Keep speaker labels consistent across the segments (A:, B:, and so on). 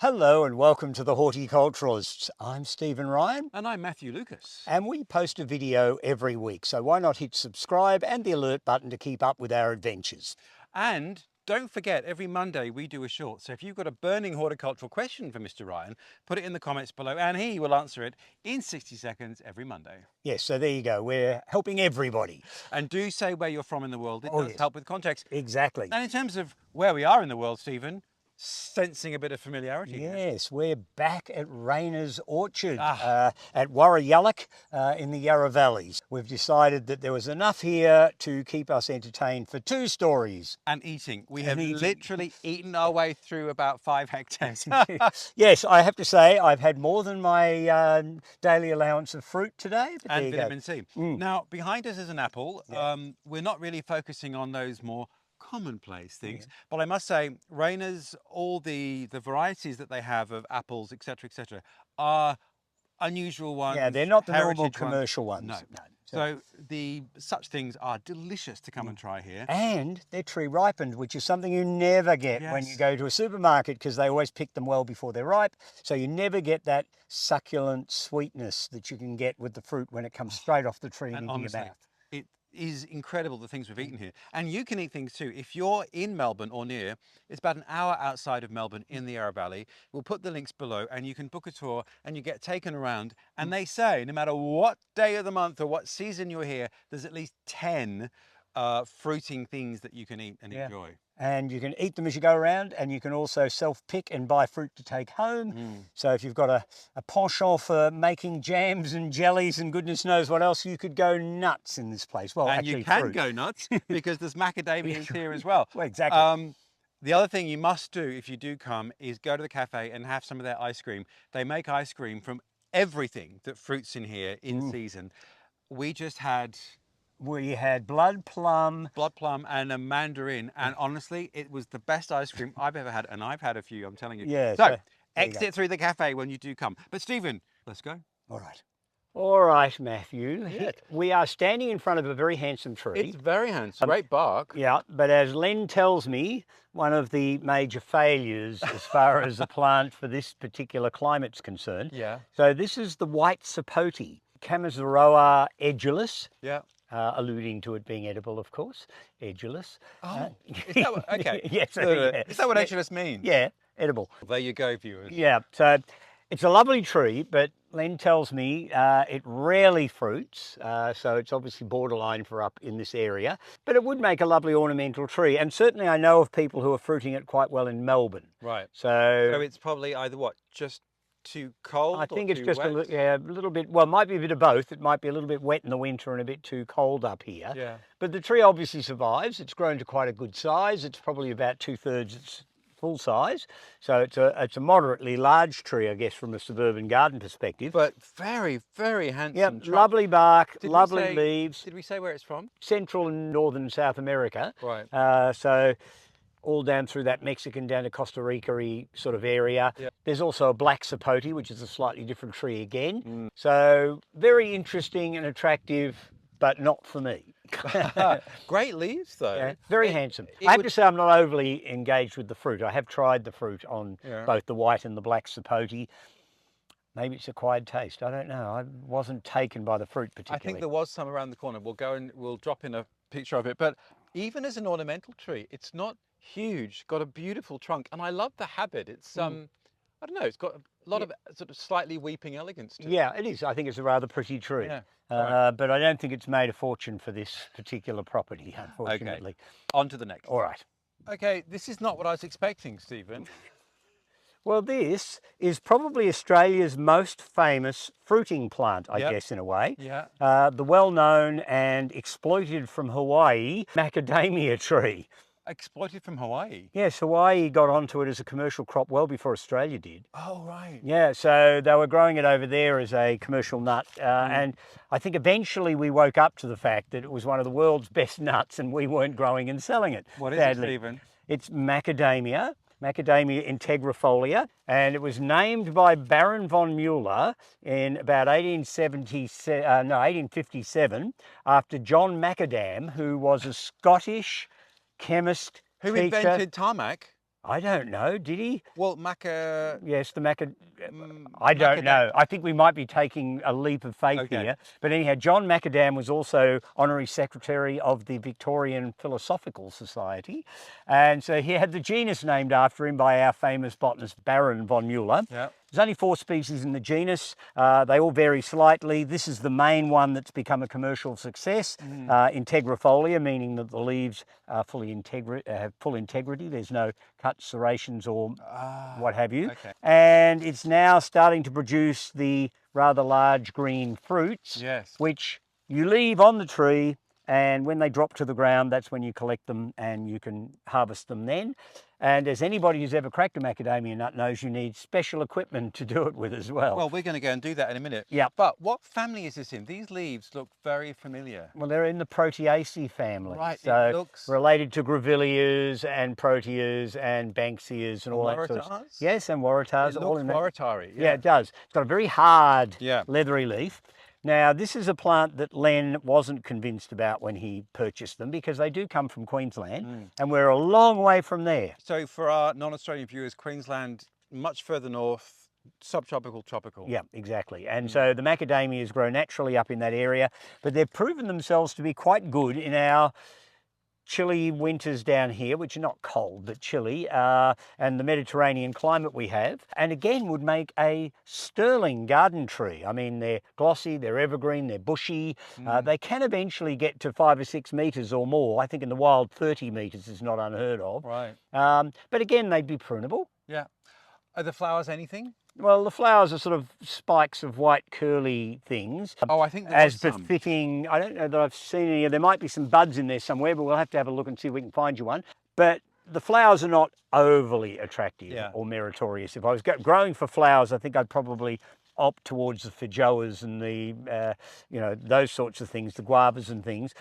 A: Hello and welcome to the Horti-Culturalists. I'm Stephen Ryan.
B: And I'm Matthew Lucas.
A: And we post a video every week, so why not hit subscribe and the alert button to keep up with our adventures.
B: And don't forget, every Monday we do a short. So if you've got a burning horticultural question for Mr. Ryan, put it in the comments below and he will answer it in 60 seconds every Monday.
A: Yes, so there you go. We're helping everybody.
B: And do say where you're from in the world. It does help with context.
A: Exactly.
B: And in terms of where we are in the world, Stephen, sensing a bit of familiarity.
A: Yes, we're back at Rayner's orchard at Warrayullock in the Yarra Valleys. We've decided that there was enough here to keep us entertained for 2 stories.
B: And eating. We have literally eaten our way through about 5 hectares.
A: Yes, I have to say I've had more than my daily allowance of fruit today. But
B: and vitamin C. Now, behind us is an apple. Yeah. We're not really focusing on those more commonplace things, but I must say Rayner's, all the varieties that they have of apples, etc., are unusual ones.
A: Yeah, they're not the normal commercial ones.
B: No. So such things are delicious to come and try here.
A: And they're tree ripened, which is something you never get when you go to a supermarket, because they always pick them well before they're ripe. So you never get that succulent sweetness that you can get with the fruit when it comes straight off the tree and into your mouth.
B: It is incredible the things we've eaten here. And you can eat things too. If you're in Melbourne or near, it's about an hour outside of Melbourne in the Yarra Valley. We'll put the links below and you can book a tour and you get taken around. And they say no matter what day of the month or what season you're here, there's at least 10 fruiting things that you can eat and enjoy. And you can eat them as you go around, and you can also self-pick and buy fruit to take home. So if you've got a penchant for making jams and jellies and goodness knows what else, you could go nuts in this place. Well, and actually you can go nuts because there's macadamias here as well. Well, exactly. The other thing you must do if you do come is go to the cafe and have some of their ice cream. They make ice cream from everything that fruits in here in season. We just had... We had blood plum and a mandarin, and honestly, it was the best ice cream I've ever had, and I've had a few, I'm telling you. Yeah. So exit through the cafe when you do come. But Stephen, let's go. All right. All right, Matthew. Yeah. We are standing in front of a very handsome tree. It's very handsome. Great bark. Yeah, but as Len tells me, one of the major failures as far as the plant for this particular climate's concerned. Yeah. So this is the white sapote, Casimiroa edulis. Yeah. Alluding to it being edible, of course, edulis. Oh, is that what, okay. Yes. Is that what edulis means? Yeah, edible. Well, there you go, viewers. Yeah, so it's a lovely tree, but Len tells me it rarely fruits, so it's obviously borderline for up in this area, but it would make a lovely ornamental tree, and certainly I know of people who are fruiting it quite well in Melbourne. Right. So it's probably either what, just too cold? I think it's just a little bit, well, it might be a bit of both. It might be a little bit wet in the winter and a bit too cold up here. Yeah. But the tree obviously survives. It's grown to quite a good size. It's probably about 2/3 its full size. So it's a moderately large tree, I guess, from a suburban garden perspective. But very, very handsome. Yep, lovely bark, lovely leaves. Did we say where it's from? Central and northern South America. Right. So all down through that Mexican down to Costa Rica-y sort of area. Yep. There's also a black sapote, which is a slightly different tree again. So very interesting and attractive, but not for me. Great leaves though. Yeah, very handsome. I have to say I'm not overly engaged with the fruit. I have tried the fruit on both the white and the black sapote. Maybe it's acquired taste. I don't know. I wasn't taken by the fruit particularly. I think there was some around the corner. We'll go and we'll drop in a picture of it. But even as an ornamental tree, it's not huge, got a beautiful trunk, and I love the habit. It's I don't know, it's got a lot of sort of slightly weeping elegance to it. Yeah, it is. I think it's a rather pretty tree. Yeah. But I don't think it's made a fortune for this particular property, unfortunately. Okay. On to the next. All right. Okay, this is not what I was expecting, Stephen. Well, this is probably Australia's most famous fruiting plant, I guess, in a way. Yeah. The well-known and exploited from Hawaii macadamia tree. Exploited from Hawaii? Yes, Hawaii got onto it as a commercial crop well before Australia did. Oh, right. Yeah, so they were growing it over there as a commercial nut. And I think eventually we woke up to the fact that it was one of the world's best nuts and we weren't growing and selling it. What is it, Stephen? It's macadamia. Macadamia integrifolia, and it was named by Baron von Mueller in about 1857 after John Macadam, who was a Scottish chemist, who invented tarmac.
A: I don't know. Did he?
B: Well, maca...
A: Yes, the I don't know. I think we might be taking a leap of faith here. But anyhow, John Macadam was also honorary secretary of the Victorian Philosophical Society. And so he had the genus named after him by our famous botanist Baron von Mueller.
B: Yeah.
A: There's only 4 species in the genus. They all vary slightly. This is the main one that's become a commercial success. Integrifolia, meaning that the leaves are have full integrity. There's no cuts, serrations, or what have you.
B: Okay.
A: And it's now starting to produce the rather large green fruits, which you leave on the tree, and when they drop to the ground, that's when you collect them and you can harvest them then. And as anybody who's ever cracked a macadamia nut knows, you need special equipment to do it with as well.
B: Well, we're going to go and do that in a minute.
A: Yeah.
B: But what family is this in? These leaves look very familiar.
A: Well, they're in the Proteaceae family.
B: Right.
A: So
B: it looks
A: related to grevilleas and proteas and banksias and all that sort of stuff. Yes, and waratahs.
B: It looks waratah-y.
A: Yeah, it does. It's got a very hard, leathery leaf. Now, this is a plant that Len wasn't convinced about when he purchased them because they do come from Queensland and we're a long way from there.
B: So for our non-Australian viewers, Queensland, much further north, subtropical, tropical.
A: Yeah, exactly. And so the macadamias grow naturally up in that area, but they've proven themselves to be quite good in our chilly winters down here, which are not cold but chilly, and the Mediterranean climate we have, and again would make a sterling garden tree. I mean, they're glossy, they're evergreen, they're bushy. They can eventually get to 5 or 6 metres or more. I think in the wild 30 metres is not unheard of.
B: Right.
A: But again, they'd be prunable.
B: Yeah. Are the flowers anything?
A: Well, the flowers are sort of spikes of white curly things.
B: Oh, I think there
A: as
B: was some.
A: Befitting. I don't know that I've seen any. There might be some buds in there somewhere, but we'll have to have a look and see if we can find you one. But the flowers are not overly attractive or meritorious. If I was growing for flowers, I think I'd probably opt towards the feijoas and the, those sorts of things, the guavas and things.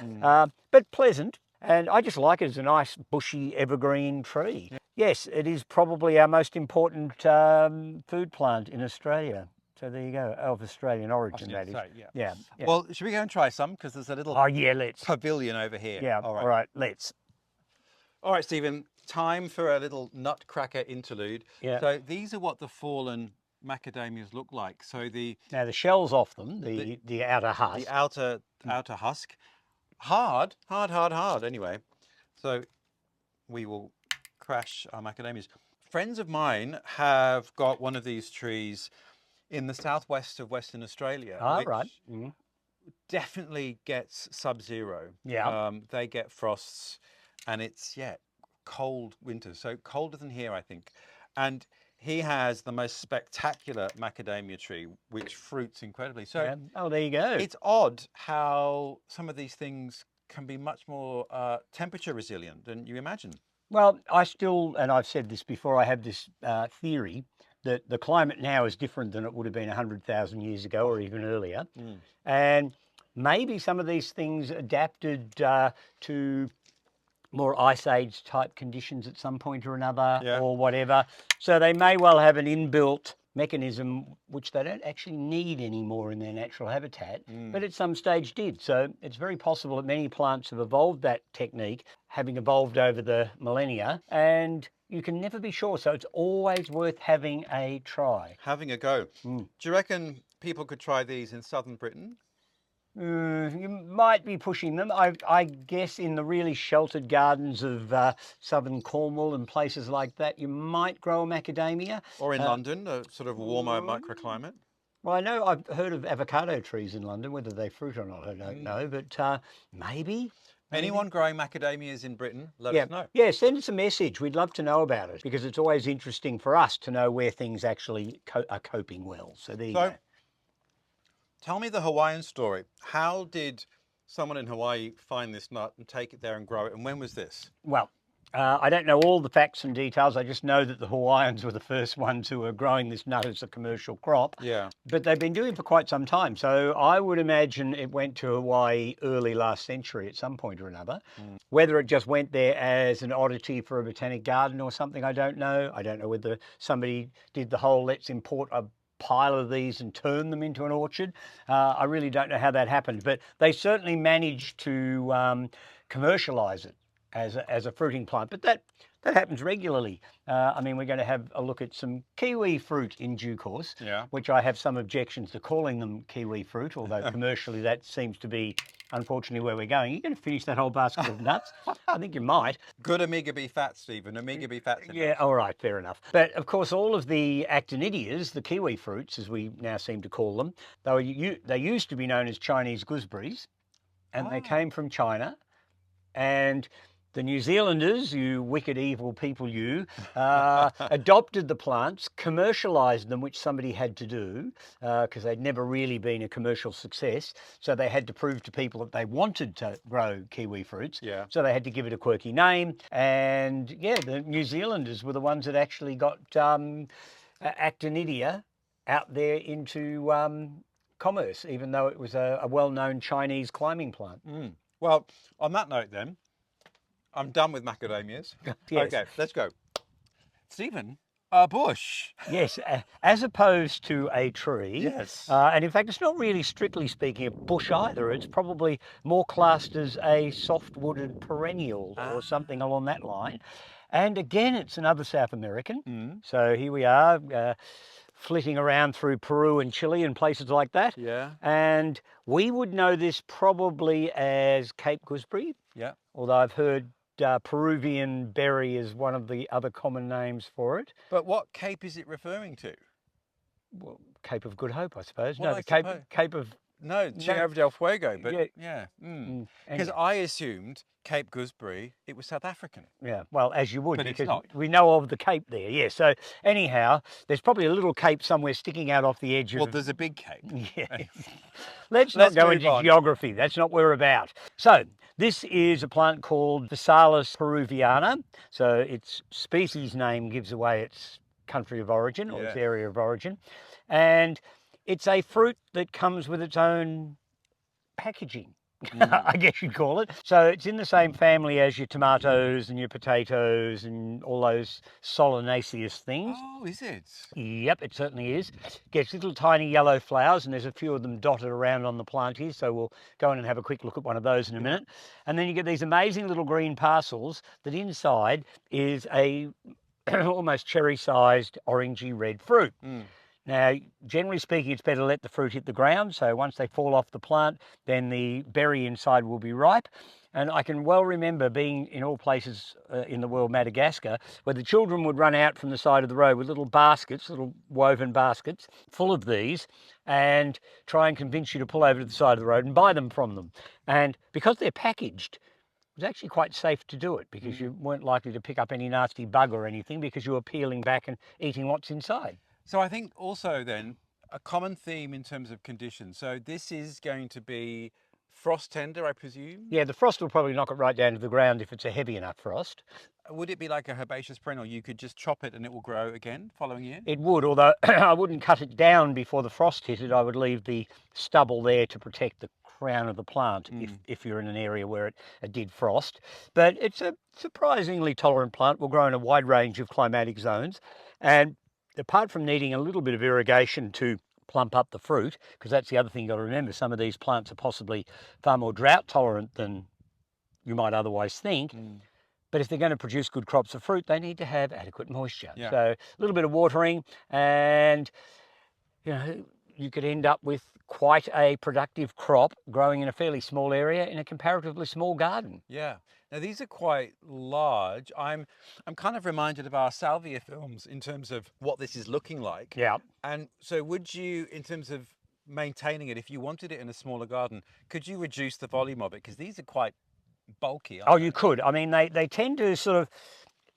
A: But pleasant. And I just like it as a nice bushy evergreen tree. Yes, it is probably our most important food plant in Australia. So there you go, of Australian origin, that is. Yeah.
B: Well, should we go and try some? Because there's a little
A: let's.
B: pavilion over here.
A: Yeah, all right, let's.
B: All right, Stephen, time for a little Nutcracker interlude.
A: Yeah.
B: So these are what the fallen macadamias look like. So
A: now the shell's off them, the outer husk.
B: The outer husk. Hard. Anyway, so we will crash our macadamias. Friends of mine have got one of these trees in the southwest of Western Australia. Which definitely gets sub-zero.
A: Yeah.
B: They get frosts and it's, cold winters. So colder than here, I think. And he has the most spectacular macadamia tree, which fruits incredibly. So,
A: there you go.
B: It's odd how some of these things can be much more temperature resilient than you imagine.
A: Well, and I've said this before, I have this theory that the climate now is different than it would have been 100,000 years ago or even earlier. And maybe some of these things adapted to more ice age type conditions at some point or another or whatever. So they may well have an inbuilt mechanism which they don't actually need anymore in their natural habitat, but at some stage did. So it's very possible that many plants have evolved that technique, having evolved over the millennia, and you can never be sure. So it's always worth having a try.
B: Having a go. Do you reckon people could try these in southern Britain?
A: You might be pushing them. I guess in the really sheltered gardens of southern Cornwall and places like that, you might grow a macadamia.
B: Or in London, a sort of warmer microclimate.
A: Well, I know I've heard of avocado trees in London. Whether they fruit or not, I don't know. But maybe.
B: Anyone growing macadamias in Britain, let us know.
A: Yeah, send us a message. We'd love to know about it because it's always interesting for us to know where things actually are coping well. So there you go.
B: Tell me the Hawaiian story. How did someone in Hawaii find this nut and take it there and grow it? And when was this?
A: Well, I don't know all the facts and details. I just know that the Hawaiians were the first ones who were growing this nut as a commercial crop.
B: Yeah.
A: But they've been doing it for quite some time. So I would imagine it went to Hawaii early last century at some point or another. Whether it just went there as an oddity for a botanic garden or something, I don't know. I don't know whether somebody did the whole let's import a pile of these and turn them into an orchard. I really don't know how that happened, but they certainly managed to commercialize it as a fruiting plant. But That happens regularly. I mean, we're going to have a look at some kiwi fruit in due course,
B: Yeah.
A: which I have some objections to calling them kiwi fruit, although commercially that seems to be, unfortunately, where we're going. You're going to finish that whole basket of nuts? I think you might.
B: Good omega-B fats, Stephen. Omega-B fats.
A: Yeah, all right, fair enough. But of course, all of the actinidias, the kiwi fruits, as we now seem to call them, they used to be known as Chinese gooseberries, and they came from China. And the New Zealanders, you wicked evil people, adopted the plants, commercialised them, which somebody had to do because they'd never really been a commercial success. So they had to prove to people that they wanted to grow kiwi fruits.
B: Yeah.
A: So they had to give it a quirky name. And yeah, the New Zealanders were the ones that actually got actinidia out there into commerce, even though it was a well-known Chinese climbing plant.
B: Well, on that note then, I'm done with macadamias.
A: Yes.
B: Okay, let's go. Stephen, a bush.
A: Yes, as opposed to a tree.
B: Yes.
A: And in fact, it's not really strictly speaking a bush either. It's probably more classed as a soft-wooded perennial or something along that line. And again, it's another South American. So here we are, flitting around through Peru and Chile and places like that.
B: Yeah.
A: And we would know this probably as Cape gooseberry.
B: Yeah.
A: Although I've heard Peruvian berry is one of the other common names for it.
B: But what cape is it referring to?
A: Well, Cape of Good Hope, I suppose.
B: Well,
A: No,
B: I
A: the Cape of...
B: No, Tierra del Fuego, but
A: Yeah.
B: yeah.
A: Anyway.
B: Because I assumed Cape Gooseberry, it was South African.
A: Yeah, well, as you would,
B: But it's
A: because
B: not.
A: we know of the Cape there, yeah. So anyhow, there's probably a little cape somewhere sticking out off the edge of...
B: Well, there's a big cape.
A: Yeah. Let's not go
B: move
A: into
B: on.
A: geography. That's not what we're about. So this is a plant called Vales Peruvana. So its species name gives away its country of origin or its area of origin. And it's a fruit that comes with its own packaging, I guess you'd call it. So it's in the same family as your tomatoes and your potatoes and all those solanaceous things.
B: Oh, is it?
A: Yep, it certainly is. Gets little tiny yellow flowers, and there's a few of them dotted around on the plant here, so we'll go in and have a quick look at one of those in a minute. And then you get these amazing little green parcels that inside is a almost cherry-sized orangey red fruit. Now, generally speaking, it's better to let the fruit hit the ground. So once they fall off the plant, then the berry inside will be ripe. And I can well remember being in all places in the world, Madagascar, where the children would run out from the side of the road with little baskets, little woven baskets full of these, and try and convince you to pull over to the side of the road and buy them from them. And because they're packaged, it was actually quite safe to do it because you weren't likely to pick up any nasty bug or anything because you were peeling back and eating what's inside.
B: So I think also then a common theme in terms of conditions. So this is going to be frost tender, I presume?
A: Yeah, the frost will probably knock it right down to the ground if it's a heavy enough frost.
B: Would it be like a herbaceous perennial? You could just chop it and it will grow again following year?
A: It would, although I wouldn't cut it down before the frost hit it. I would leave the stubble there to protect the crown of the plant if you're in an area where it did frost. But it's a surprisingly tolerant plant. Will grow in a wide range of climatic zones. And apart from needing a little bit of irrigation to plump up the fruit, because that's the other thing you've got to remember, some of these plants are possibly far more drought tolerant than you might otherwise think. But if they're going to produce good crops of fruit, they need to have adequate moisture.
B: Yeah.
A: So a little bit of watering and, you know, you could end up with quite a productive crop growing in a fairly small area in a comparatively small garden.
B: Yeah. Now these are quite large. I'm kind of reminded of our salvia films in terms of what this is looking like.
A: Yeah.
B: And so would you, in terms of maintaining it, if you wanted it in a smaller garden, could you reduce the volume of it? Because these are quite bulky.
A: Oh, you could. I mean, they tend to sort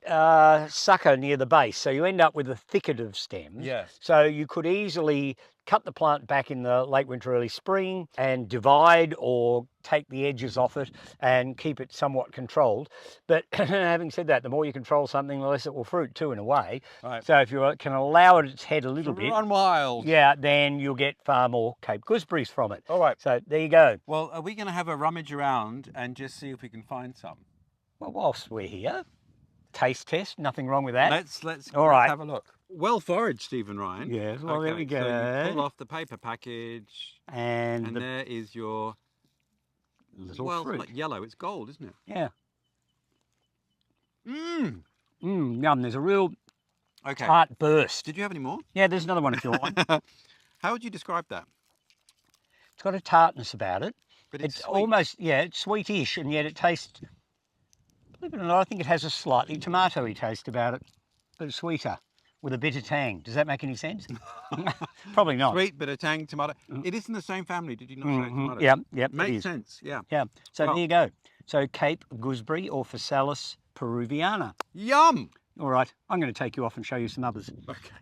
A: of sucker near the base, so you end up with a thicket of stems.
B: Yeah.
A: So you could easily cut the plant back in the late winter, early spring and divide or take the edges off it and keep it somewhat controlled. But having said that, the more you control something, the less it will fruit too, in a way.
B: Right.
A: So if you can allow it its head a little bit,
B: Run wild.
A: yeah, then you'll get far more Cape gooseberries from it.
B: All right.
A: So there you go.
B: Well, are we going to have a rummage around and just see if we can find some?
A: Well, whilst we're here, taste test, nothing wrong with that.
B: Let's
A: All right.
B: have a look. Well foraged, Stephen Ryan.
A: Yes, well, there we go.
B: So you pull off the paper package,
A: And
B: and
A: the
B: there is your
A: little
B: well,
A: fruit.
B: it's not yellow, it's gold, isn't it?
A: Yeah.
B: Mmm.
A: Yum. There's a real
B: Okay.
A: tart burst.
B: Did you have any more?
A: Yeah, there's another one if you want one.
B: How would you describe that?
A: It's got a tartness about it.
B: But it's sweet.
A: almost, yeah, it's sweetish, and yet it tastes, believe it or not, I think it has a slightly tomatoey taste about it, but it's sweeter with a bitter tang. Does that make any sense? Probably not.
B: Sweet, bitter tang, tomato. It is in the same family. Did you not say tomato?
A: Yeah,
B: Makes sense. Yeah.
A: Yeah. So
B: Well-
A: there you go. So Cape gooseberry or Physalis peruviana.
B: Yum.
A: All right, I'm going to take you off and show you some others.
B: Okay.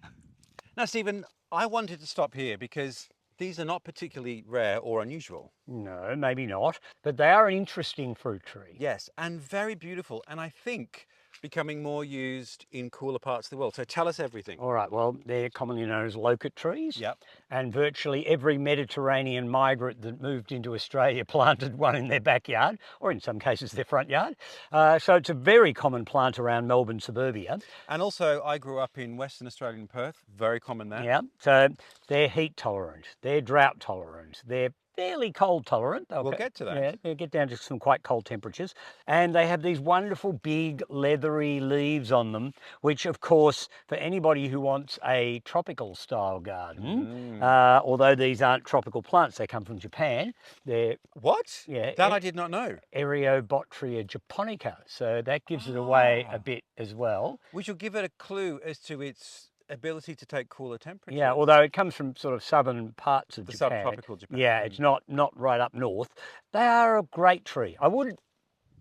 B: Now, Stephen, I wanted to stop here because these are not particularly rare or unusual.
A: No, maybe not, but they are an interesting fruit tree.
B: Yes, and very beautiful, and I think becoming more used in cooler parts of the world. So tell us everything.
A: All right, well, they're commonly known as Loquat trees.
B: Yep.
A: And virtually every Mediterranean migrant that moved into Australia planted one in their backyard, or in some cases their front yard. So it's a very common plant around Melbourne suburbia.
B: And also, I grew up in Western Australian Perth, very common there.
A: Yeah, so they're heat tolerant, they're drought tolerant, they're fairly cold tolerant.
B: We'll get to that.
A: Yeah, they get down to some quite cold temperatures. And they have these wonderful big leathery leaves on them, which of course, for anybody who wants a tropical style garden, although these aren't tropical plants, they come from Japan. They're
B: What?
A: Yeah,
B: That I did not know.
A: Eriobotrya japonica. So that gives it away a bit as well.
B: We should give it a clue as to its ability to take cooler temperatures.
A: Yeah, although it comes from sort of southern parts of
B: The
A: Japan.
B: subtropical Japan.
A: Yeah, it's not right up north. They are a great tree. I would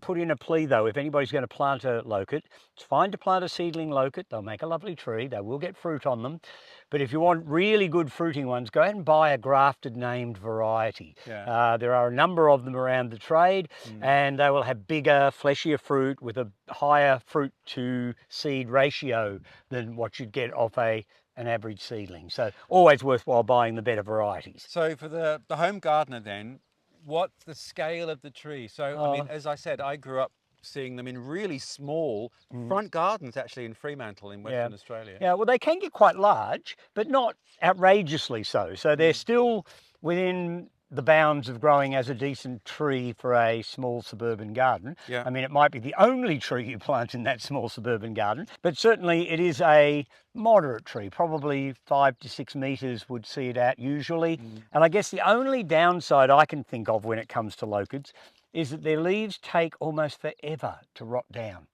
A: put in a plea though, if anybody's going to plant a loquat, it's fine to plant a seedling loquat. They'll make a lovely tree. They will get fruit on them. But if you want really good fruiting ones, go ahead and buy a grafted named variety.
B: Yeah.
A: There are a number of them around the trade, and they will have bigger, fleshier fruit with a higher fruit to seed ratio than what you'd get off an average seedling. So always worthwhile buying the better varieties.
B: So for the home gardener then, what's the scale of the tree? So, I mean, as I said, I grew up seeing them in really small front gardens actually in Fremantle in Western Australia.
A: Yeah, well, they can get quite large, but not outrageously so. So they're still within the bounds of growing as a decent tree for a small suburban garden.
B: Yeah.
A: I mean, it might be the only tree you plant in that small suburban garden, but certainly it is a moderate tree. Probably 5 to 6 metres would see it out usually. And I guess the only downside I can think of when it comes to loquats is that their leaves take almost forever to rot down.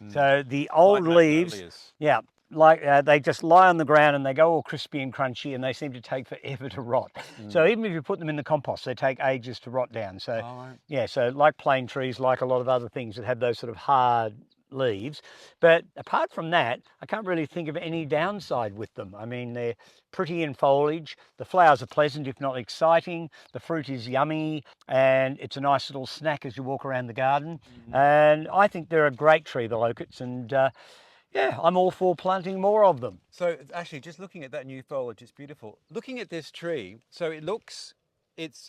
A: So the old
B: Like
A: leaves,
B: Magnolias.
A: yeah, like they just lie on the ground and they go all crispy and crunchy, and they seem to take forever to rot. So even if you put them in the compost, they take ages to rot down. So
B: right.
A: yeah, so like plane trees, like a lot of other things that have those sort of hard leaves. But apart from that, I can't really think of any downside with them. I mean, they're pretty in foliage. The flowers are pleasant, if not exciting. The fruit is yummy, and it's a nice little snack as you walk around the garden. And I think they're a great tree, the loquats, and yeah, I'm all for planting more of them.
B: So actually, just looking at that new foliage, it's beautiful. Looking at this tree, so it looks,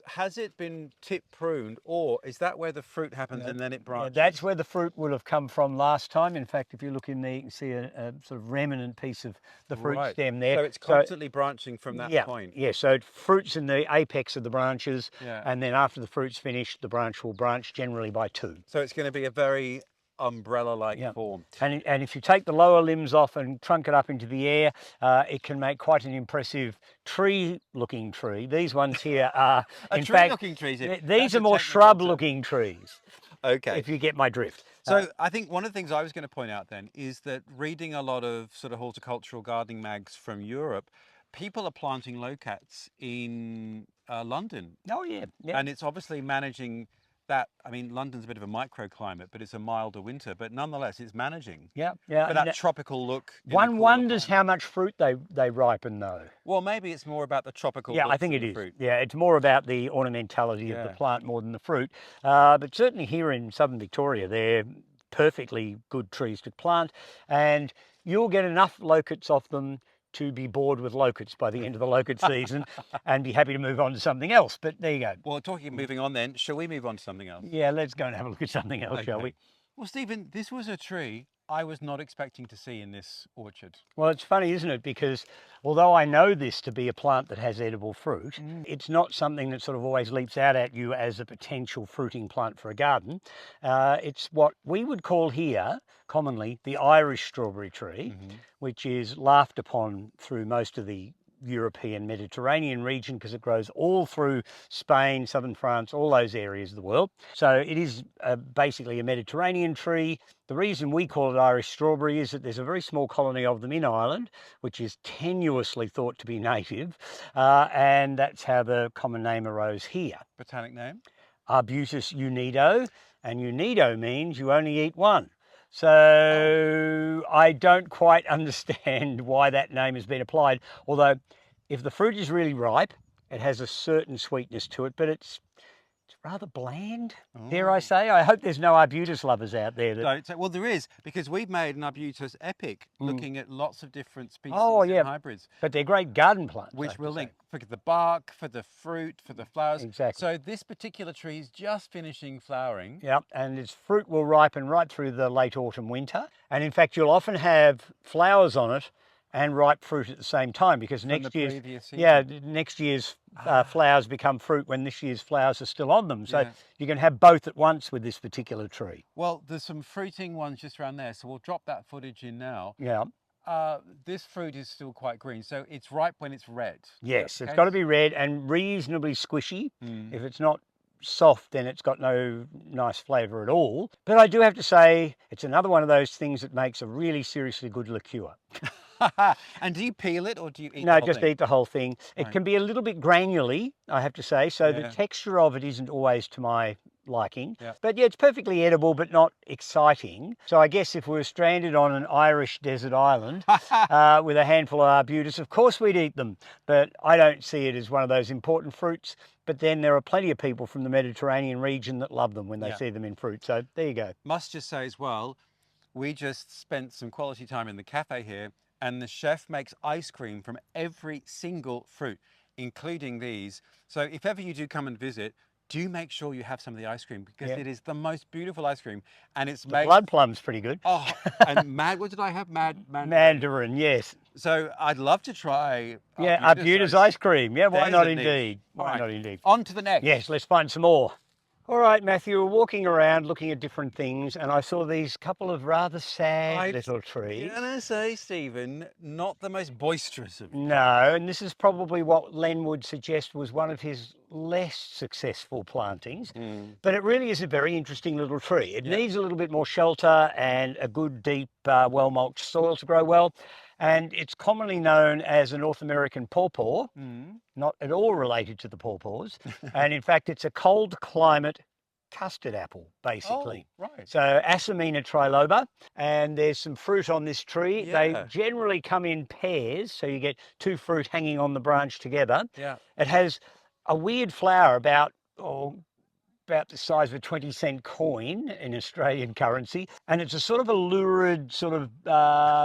B: has it been tip pruned, or is that where the fruit happens and then it
A: Yeah,
B: branches?
A: that's where the fruit would have come from last time. In fact, if you look in there, you can see a sort of remnant piece of the fruit
B: Right.
A: stem there.
B: So it's constantly branching from that point.
A: Yeah, so fruit's in the apex of the branches,
B: Yeah.
A: and then after the fruit's finished, the branch will branch generally by 2.
B: So it's going to be a very umbrella-like form.
A: And if you take the lower limbs off and trunk it up into the air, it can make quite an impressive tree-looking tree. These ones here are, in fact,
B: tree-looking trees.
A: these are more shrub-looking trees.
B: Okay.
A: If you get my drift.
B: So I think one of the things I was going to point out then is that reading a lot of sort of horticultural gardening mags from Europe, people are planting loquats in London.
A: Oh yeah.
B: And it's obviously managing that. I mean, London's a bit of a microclimate, but it's a milder winter, but nonetheless it's managing.
A: Yeah.
B: But that tropical look.
A: One wonders how much fruit they ripen though.
B: Well, maybe it's more about the tropical
A: Yeah,
B: look
A: I think
B: than
A: it
B: the
A: is.
B: fruit.
A: Yeah, it's more about the ornamentality of the plant more than the fruit. But certainly here in southern Victoria, they're perfectly good trees to plant, and you'll get enough loquats off them to be bored with loquats by the end of the loquat season and be happy to move on to something else. But there you go.
B: Well, talking of moving on then, shall we move on to something else?
A: Yeah, let's go and have a look at something else, shall we?
B: Well, Stephen, this was a tree I was not expecting to see in this orchard.
A: Well, it's funny, isn't it? Because although I know this to be a plant that has edible fruit, it's not something that sort of always leaps out at you as a potential fruiting plant for a garden. It's what we would call here, commonly, the Irish strawberry tree, which is laughed upon through most of the European Mediterranean region because it grows all through Spain, southern France, all those areas of the world. So it is basically a Mediterranean tree. The reason we call it Irish strawberry is that there's a very small colony of them in Ireland, which is tenuously thought to be native, and that's how the common name arose here.
B: Botanic name?
A: Arbutus unedo, and unedo means you only eat one. So I don't quite understand why that name has been applied, although if the fruit is really ripe, it has a certain sweetness to it, but it's rather bland, dare I say. I hope there's no Arbutus lovers out there.
B: Well, there is, because we've made an Arbutus epic looking at lots of different species and hybrids.
A: But they're great garden plants.
B: Which we'll link for the bark, for the fruit, for the flowers.
A: Exactly.
B: So this particular tree is just finishing flowering.
A: Yep, and its fruit will ripen right through the late autumn, winter. And in fact, you'll often have flowers on it and ripe fruit at the same time, because next year's flowers become fruit when this year's flowers are still on them. So you can have both at once with this particular tree.
B: Well, there's some fruiting ones just around there, so we'll drop that footage in now.
A: Yeah.
B: This fruit is still quite green, so it's ripe when it's red.
A: Yes, it's got to be red and reasonably squishy. If it's not soft, then it's got no nice flavour at all. But I do have to say, it's another one of those things that makes a really seriously good liqueur.
B: And do you peel it or do you eat
A: No,
B: the whole
A: just
B: thing?
A: eat the whole thing. It can be a little bit granularly, I have to say, so the texture of it isn't always to my liking. But yeah, it's perfectly edible, but not exciting. So I guess if we were stranded on an Irish desert island with a handful of arbutus, of course we'd eat them. But I don't see it as one of those important fruits. But then there are plenty of people from the Mediterranean region that love them when they see them in fruit. So there you go.
B: Must just say as well, we just spent some quality time in the cafe here, and the chef makes ice cream from every single fruit, including these. So if ever you do come and visit, do make sure you have some of the ice cream, because it is the most beautiful ice cream, and it's made.
A: Blood plum's pretty good.
B: Oh, and what did I have?
A: Mandarin, yes.
B: So I'd love to try.
A: Arbutus ice cream. Yeah, why not indeed?
B: Why not indeed? On to the next.
A: Yes, let's find some more. All right, Matthew, we're walking around looking at different things, and I saw these couple of rather sad little trees.
B: Can I say, Stephen, not the most boisterous of them.
A: No, and this is probably what Len would suggest was one of his less successful plantings, but it really is a very interesting little tree. It needs a little bit more shelter and a good, deep, well-mulched soil to grow well. And it's commonly known as a North American pawpaw, not at all related to the pawpaws. And in fact, it's a cold climate custard apple, basically.
B: Oh, right.
A: So Asimina triloba, and there's some fruit on this tree. They generally come in pairs, so you get two fruit hanging on the branch together. It has a weird flower about the size of a 20-cent coin in Australian currency, and it's a sort of a lurid sort of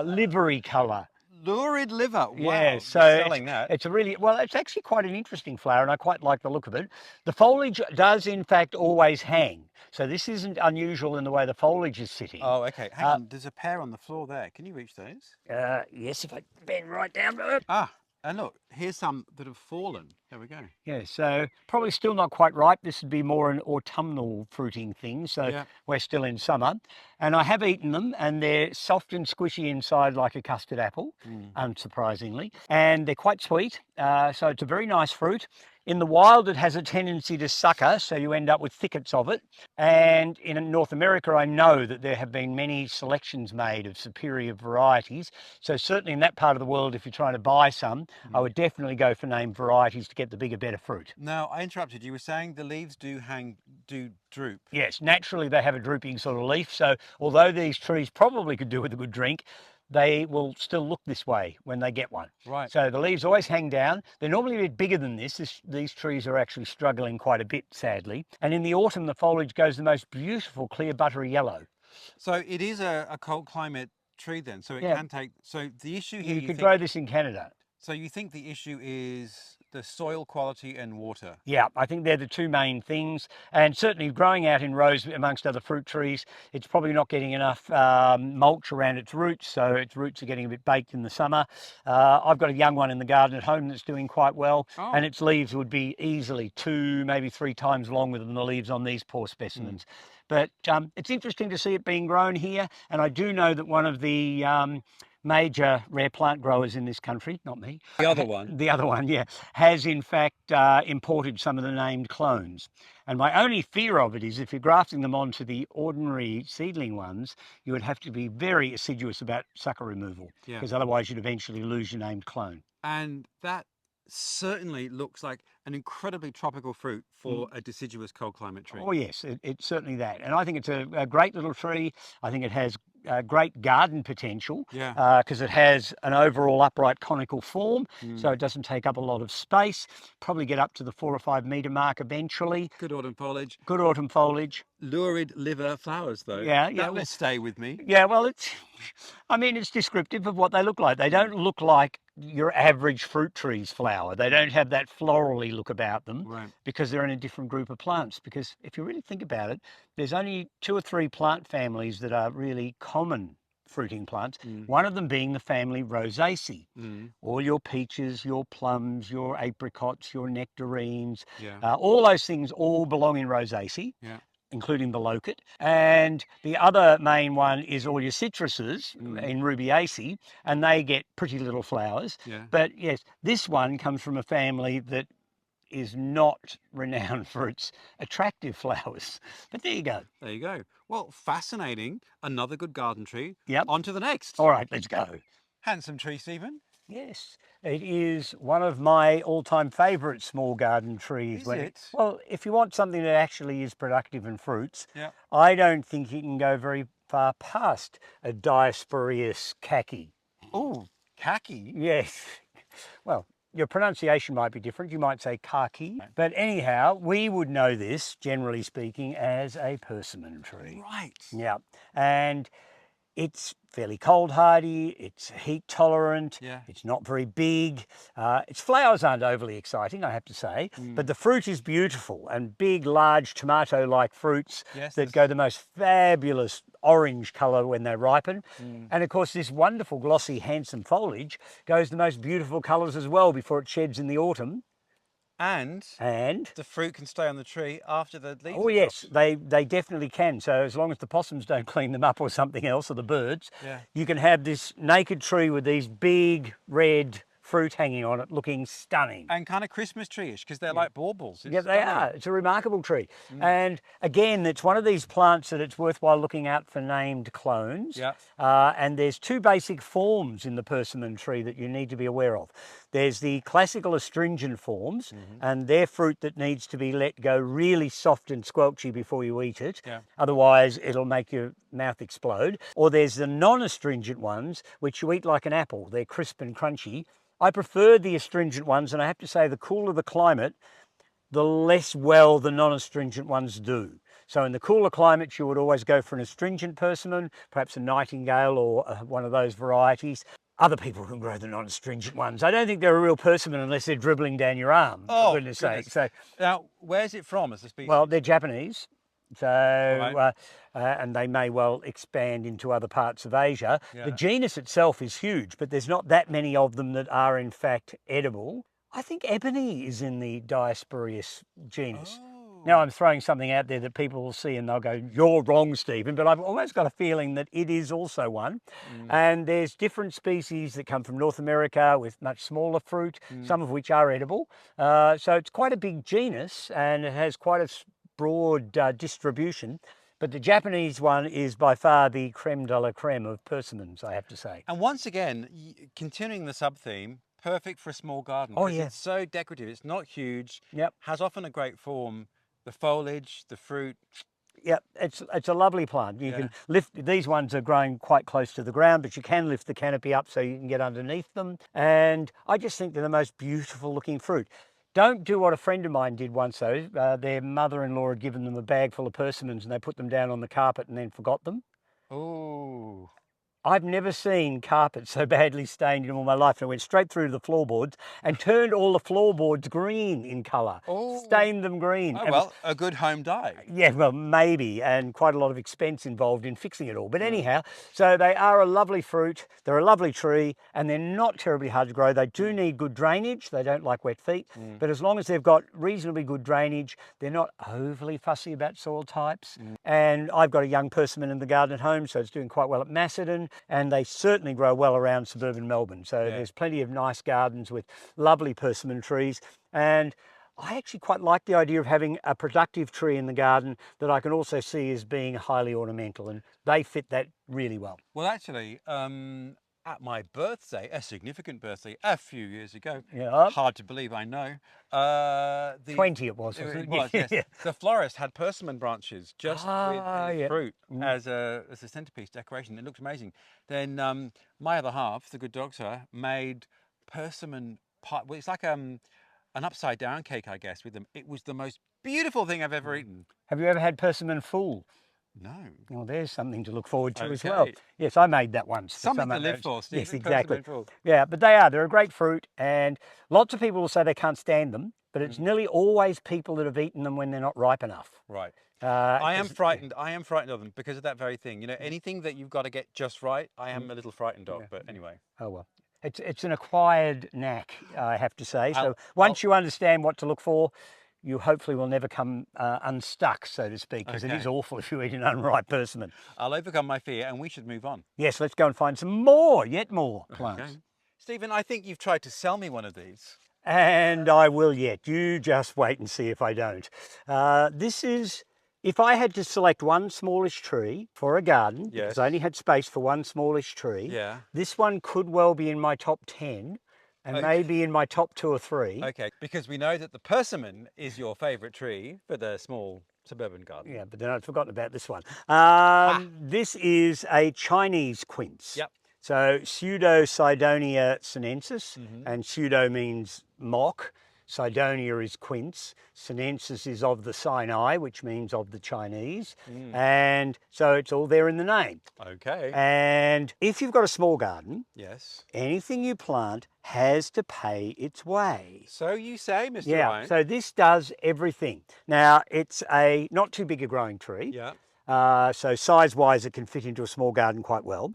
A: livery colour.
B: Lurid liver. Wow.
A: Yeah, so
B: selling that.
A: It's it's actually quite an interesting flower, and I quite like the look of it. The foliage does in fact always hang, so this isn't unusual in the way the foliage is sitting.
B: Oh, okay. Hang on, there's a pair on the floor there. Can you reach those?
A: Yes, if I bend right down to it.
B: And look, here's some that have fallen. There we go.
A: Yeah, so probably still not quite ripe. This would be more an autumnal fruiting thing, so we're still in summer. And I have eaten them, and they're soft and squishy inside like a custard apple, unsurprisingly. And they're quite sweet, so it's a very nice fruit. In the wild, it has a tendency to sucker, so you end up with thickets of it. And in North America, I know that there have been many selections made of superior varieties. So certainly in that part of the world, if you're trying to buy some, I would definitely go for named varieties to get the bigger, better fruit.
B: Now, I interrupted. You were saying the leaves do droop.
A: Yes, naturally they have a drooping sort of leaf. So although these trees probably could do with a good drink, they will still look this way when they get one.
B: Right.
A: So the leaves always hang down. They're normally a bit bigger than this. These trees are actually struggling quite a bit, sadly. And in the autumn, the foliage goes the most beautiful clear buttery yellow.
B: So it is a cold climate tree then. So it can take. So the issue here.
A: You could grow this in Canada.
B: So you think the issue is the soil quality and water?
A: Yeah, I think they're the two main things. And certainly growing out in rows amongst other fruit trees, it's probably not getting enough mulch around its roots. So its roots are getting a bit baked in the summer. I've got a young one in the garden at home that's doing quite well.
B: Oh.
A: And its leaves would be easily 2, maybe 3 times longer than the leaves on these poor specimens. But it's interesting to see it being grown here. And I do know that one of the major rare plant growers in this country, not me.
B: The other one?
A: The other one, yeah, has in fact imported some of the named clones. And my only fear of it is if you're grafting them onto the ordinary seedling ones, you would have to be very assiduous about sucker removal, because otherwise you'd eventually lose your named clone.
B: And that certainly looks like an incredibly tropical fruit for a deciduous cold climate tree.
A: Oh yes, it's certainly that. And I think it's a great little tree. I think it has great garden potential because it has an overall upright conical form, so it doesn't take up a lot of space. Probably get up to the 4 or 5 metre mark eventually.
B: Good autumn foliage.
A: Good autumn foliage.
B: Lurid liver flowers though. That will stay with me.
A: Yeah, well, it's descriptive of what they look like. They don't look like your average fruit tree's flower. They don't have that florally look about them because they're in a different group of plants. Because if you really think about it, there's only 2 or 3 plant families that are really common fruiting plants, one of them being the family Rosaceae. All your peaches, your plums, your apricots, your nectarines, all those things all belong in Rosaceae. Including the Loquat. And the other main one is all your citruses in Rubiaceae, and they get pretty little flowers. But yes, this one comes from a family that is not renowned for its attractive flowers. But there you go.
B: There you go. Well, fascinating. Another good garden tree. On to the next.
A: All right, let's go.
B: Handsome tree, Stephen.
A: Yes, it is one of my all-time favourite small garden trees.
B: Is it?
A: Well, if you want something that actually is productive in fruits, I don't think you can go very far past a Diospyros kaki.
B: Oh, kaki?
A: Yes. Well, your pronunciation might be different. You might say kaki. But anyhow, we would know this, generally speaking, as a persimmon tree.
B: Right.
A: Yeah. And it's fairly cold hardy, it's heat tolerant, it's not very big. Its flowers aren't overly exciting, I have to say, but the fruit is beautiful and big, large tomato-like fruits that go the most fabulous orange colour when they ripen. And of course, this wonderful, glossy, handsome foliage goes the most beautiful colours as well before it sheds in the autumn.
B: And the fruit can stay on the tree after the leaves.
A: Oh yes, they definitely can. So as long as the possums don't clean them up or something else, or the birds, you can have this naked tree with these big red fruit hanging on it, looking stunning.
B: And kind of Christmas tree-ish, because they're like baubles.
A: Yeah, they are. It's a remarkable tree. And again, it's one of these plants that it's worthwhile looking out for named clones. And there's 2 basic forms in the persimmon tree that you need to be aware of. There's the classical astringent forms, and they're fruit that needs to be let go really soft and squelchy before you eat it. Otherwise, it'll make your mouth explode. Or there's the non-astringent ones, which you eat like an apple. They're crisp and crunchy. I prefer the astringent ones, and I have to say the cooler the climate, the less well the non-astringent ones do. So in the cooler climates, you would always go for an astringent persimmon, perhaps a nightingale or one of those varieties. Other people can grow the non-astringent ones. I don't think they're a real persimmon unless they're dribbling down your arm, for goodness sake. So,
B: now, where's it from as a species?
A: Well, they're Japanese. So, and they may well expand into other parts of Asia. The genus itself is huge, but there's not that many of them that are in fact edible. I think ebony is in the Diospyros genus. Now I'm throwing something out there that people will see and they'll go, "You're wrong, Stephen," but I've almost got a feeling that it is also one. And there's different species that come from North America with much smaller fruit, some of which are edible. So it's quite a big genus and it has quite a broad distribution, but the Japanese one is by far the creme de la creme of persimmons, I have to say.
B: And once again, continuing the sub-theme, perfect for a small garden. It's so decorative, it's not huge, has often a great form, the foliage, the fruit.
A: Yeah, it's a lovely plant. You can lift, these ones are growing quite close to the ground, but you can lift the canopy up so you can get underneath them. And I just think they're the most beautiful looking fruit. Don't do what a friend of mine did once though. Their mother-in-law had given them a bag full of persimmons and they put them down on the carpet and then forgot them.
B: Oh.
A: I've never seen carpet so badly stained in all my life. And I went straight through to the floorboards and turned all the floorboards green in colour,
B: Oh,
A: stained them green.
B: oh
A: And
B: well, a good home dye.
A: yeah, well, maybe, and quite a lot of expense involved in fixing it all. But anyhow, so they are a lovely fruit, they're a lovely tree, and they're not terribly hard to grow. They do need good drainage. They don't like wet feet, but as long as they've got reasonably good drainage, they're not overly fussy about soil types. And I've got a young persimmon in the garden at home, so it's doing quite well at Macedon, and they certainly grow well around suburban Melbourne. So there's plenty of nice gardens with lovely persimmon trees. And I actually quite like the idea of having a productive tree in the garden that I can also see as being highly ornamental, and they fit that really well.
B: Well, actually, at my birthday, a significant birthday, a few years ago,
A: Yeah.
B: hard to believe, I know.
A: 20 it was, wasn't
B: It
A: it?
B: was, yes.
A: Yeah.
B: The florist had persimmon branches just with his
A: Yeah.
B: fruit as a centerpiece decoration. It looked amazing. Then my other half, the good doctor, made persimmon pie. Well, it's like an upside down cake, I guess, with them. It was the most beautiful thing I've ever eaten.
A: Have you ever had persimmon full?
B: No.
A: Well, there's something to look forward to as
B: Okay.
A: well. Yes, I made that once. for
B: Something
A: some
B: to live
A: others.
B: for, Steve.
A: Yes, exactly.
B: Persimmon full.
A: Yeah, but they're a great fruit, and lots of people will say they can't stand them, but it's nearly always people that have eaten them when they're not ripe enough.
B: Right. I am
A: 'Cause-
B: frightened. I am frightened of them because of that very thing. You know, anything that you've got to get just right, I am a little frightened of. But anyway.
A: Oh well, it's an acquired knack, I have to say. So
B: I'll-
A: once you understand what to look for, you hopefully will never come unstuck, so to speak, because it is
B: Okay.
A: awful if you eat an unripe persimmon.
B: I'll overcome my fear, and we should move on.
A: Yes, let's go and find some more, yet more plants.
B: Okay. Stephen, I think you've tried to sell me one of these.
A: And I will yet. You just wait and see if I don't. This is, if I had to select one smallish tree for a garden, because
B: Yes.
A: I only had space for one smallish tree,
B: Yeah.
A: this one could well be in my top 10 and
B: Okay.
A: maybe in my top 2 or 3.
B: Okay, because we know that the persimmon is your favourite tree for the small suburban garden.
A: Yeah, but then I'd forgotten about this one. This is a Chinese quince.
B: Yep.
A: So Pseudocydonia sinensis,
B: Mm-hmm.
A: and pseudo means mock. Cydonia is quince. Sinensis is of the Sinai, which means of the Chinese. And so it's all there in the name.
B: Okay.
A: And if you've got a small garden,
B: Yes.
A: anything you plant has to pay its way.
B: So you say, Mr.
A: Yeah,
B: Ryan.
A: so this does everything. Now, it's a not too big a growing tree.
B: Yeah.
A: So size-wise, it can fit into a small garden quite well.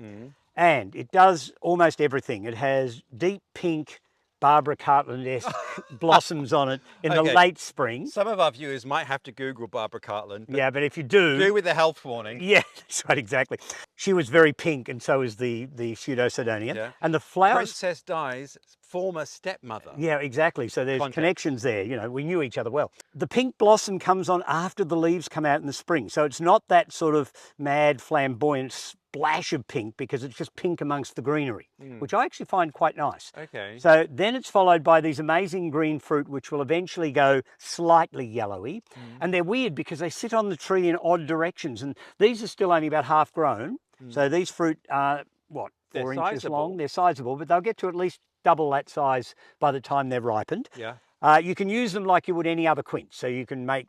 A: And it does almost everything. It has deep pink Barbara Cartland-esque blossoms on it in the
B: Okay.
A: late spring.
B: Some of our viewers might have to Google Barbara Cartland. But
A: Yeah, but if you do...
B: do with the health warning.
A: Yeah, that's right, exactly. She was very pink, and so is the Pseudocydonia.
B: Yeah.
A: And the flowers...
B: Princess Di's former stepmother.
A: Yeah, exactly. So there's
B: Context.
A: connections there. You know, we knew each other well. The pink blossom comes on after the leaves come out in the spring. So it's not that sort of mad, flamboyant splash of pink, because it's just pink amongst the greenery, which I actually find quite nice.
B: Okay.
A: So then it's followed by these amazing green fruit, which will eventually go slightly yellowy. And they're weird because they sit on the tree in odd directions. And these are still only about half grown. So these fruit are, what,
B: They're
A: 4 inches
B: sizable.
A: long? They're sizable, but they'll get to at least double that size by the time they're ripened.
B: Yeah.
A: You can use them like you would any other quince. So you can make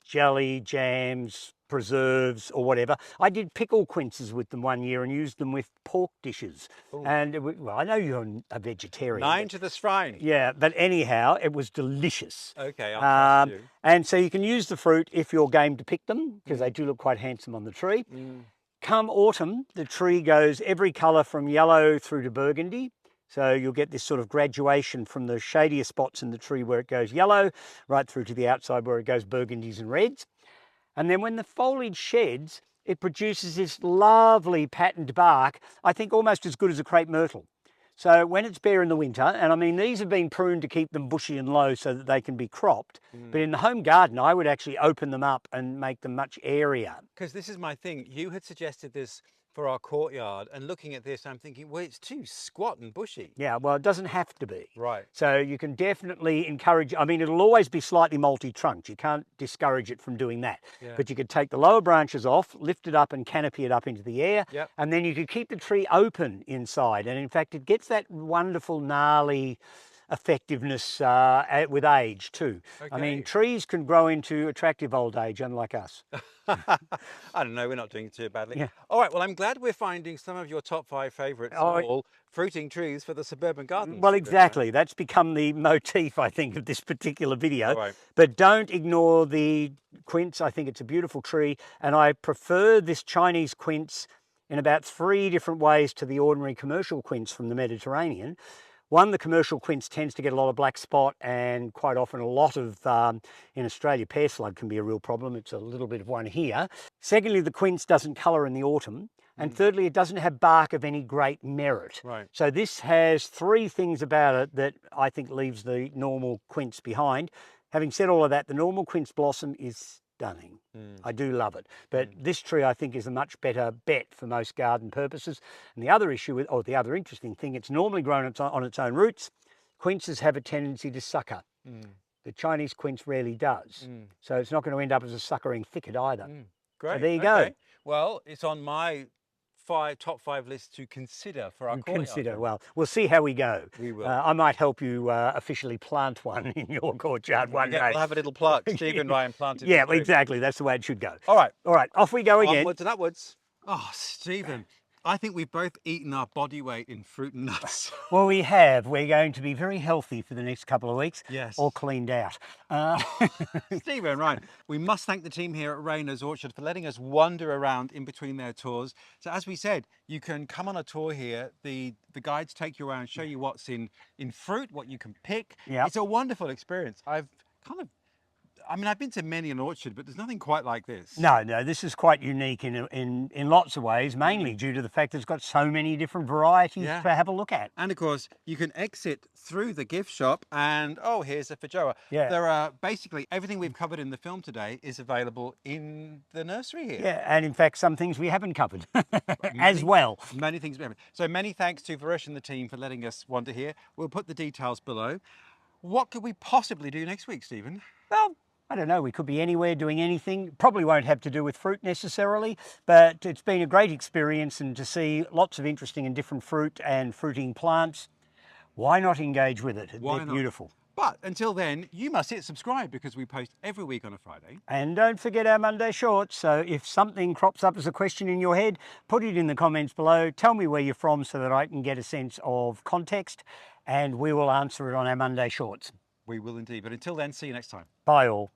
A: jelly, jams, preserves or whatever. I did pickle quinces with them one year and used them with pork dishes. And well, I know you're a vegetarian.
B: 9 to the shrine.
A: Yeah, but anyhow, it was delicious.
B: Okay, I'll trust you.
A: And so you can use the fruit if you're game to pick them, because they do look quite handsome on the tree. Come autumn, the tree goes every colour from yellow through to burgundy. So you'll get this sort of graduation from the shadier spots in the tree where it goes yellow, right through to the outside where it goes burgundies and reds. And then when the foliage sheds, it produces this lovely patterned bark, I think almost as good as a crepe myrtle. So when it's bare in the winter, and I mean, these have been pruned to keep them bushy and low so that they can be cropped, but in the home garden, I would actually open them up and make them much airier.
B: Because this is my thing. You had suggested this for our courtyard, and looking at this, I'm thinking, well, it's too squat and bushy.
A: Yeah, well, it doesn't have to be.
B: Right.
A: So you can definitely encourage, I mean, it'll always be slightly multi-trunked. You can't discourage it from doing that.
B: Yeah.
A: But you could take the lower branches off, lift it up and canopy it up into the air.
B: Yep.
A: And then you could keep the tree open inside. And in fact, it gets that wonderful, gnarly, effectiveness with age too. I mean,
B: Okay.
A: trees can grow into attractive old age, unlike us.
B: I don't know, we're not doing too badly.
A: Yeah.
B: All right, well, I'm glad we're finding some of your top 5 favourites
A: Oh,
B: all fruiting trees for the suburban gardens.
A: well, exactly. That's become the motif, I think, of this particular video.
B: All right.
A: But don't ignore the quince. I think it's a beautiful tree. And I prefer this Chinese quince in about 3 different ways to the ordinary commercial quince from the Mediterranean. One, the commercial quince tends to get a lot of black spot and quite often a lot of, in Australia, pear slug can be a real problem. It's a little bit of one here. Secondly, the quince doesn't colour in the autumn. And thirdly, it doesn't have bark of any great merit.
B: Right.
A: So this has 3 things about it that I think leaves the normal quince behind. Having said all of that, the normal quince blossom is stunning. I do love it. But this tree, I think, is a much better bet for most garden purposes. And the other issue, or the other interesting thing, it's normally grown on its own roots. Quinces have a tendency to sucker. The Chinese quince rarely does. So it's not going to end up as a suckering thicket either.
B: Great.
A: So there you go.
B: Well, it's on my top 5 list to consider for our courtyard.
A: Consider. Well, we'll see how we go.
B: We will.
A: I might help you officially plant one in your courtyard one day.
B: We'll have a little pluck. Steve and Ryan planted.
A: Yeah, exactly. That's the way it should go.
B: All right.
A: All right, off we go again.
B: Onwards and upwards. Oh, Stephen, I think we've both eaten our body weight in fruit and nuts.
A: Well, we have. We're going to be very healthy for the next couple of weeks.
B: Yes.
A: All cleaned out.
B: Stephen and Ryan, we must thank the team here at Rayner's Orchard for letting us wander around in between their tours. So as we said, you can come on a tour here. The guides take you around, show you what's in fruit, what you can pick.
A: Yep.
B: It's a wonderful experience. I've been to many an orchard, but there's nothing quite like this.
A: No, this is quite unique in lots of ways, mainly due to the fact that it's got so many different varieties to have a look at.
B: And of course, you can exit through the gift shop and, oh, here's a feijoa.
A: Yeah.
B: There are basically everything we've covered in the film today is available in the nursery here.
A: Yeah, and in fact, some things we haven't covered as well.
B: Many things we haven't. So many thanks to Varesh and the team for letting us wander here. We'll put the details below. What could we possibly do next week, Stephen?
A: Well, I don't know, we could be anywhere doing anything. Probably won't have to do with fruit necessarily, but it's been a great experience, and to see lots of interesting and different fruit and fruiting plants, why not engage with it? They're beautiful.
B: But until then, you must hit subscribe because we post every week on a Friday.
A: And don't forget our Monday shorts. So if something crops up as a question in your head, put it in the comments below. Tell me where you're from so that I can get a sense of context, and we will answer it on our Monday shorts.
B: We will indeed. But until then, see you next time.
A: Bye all.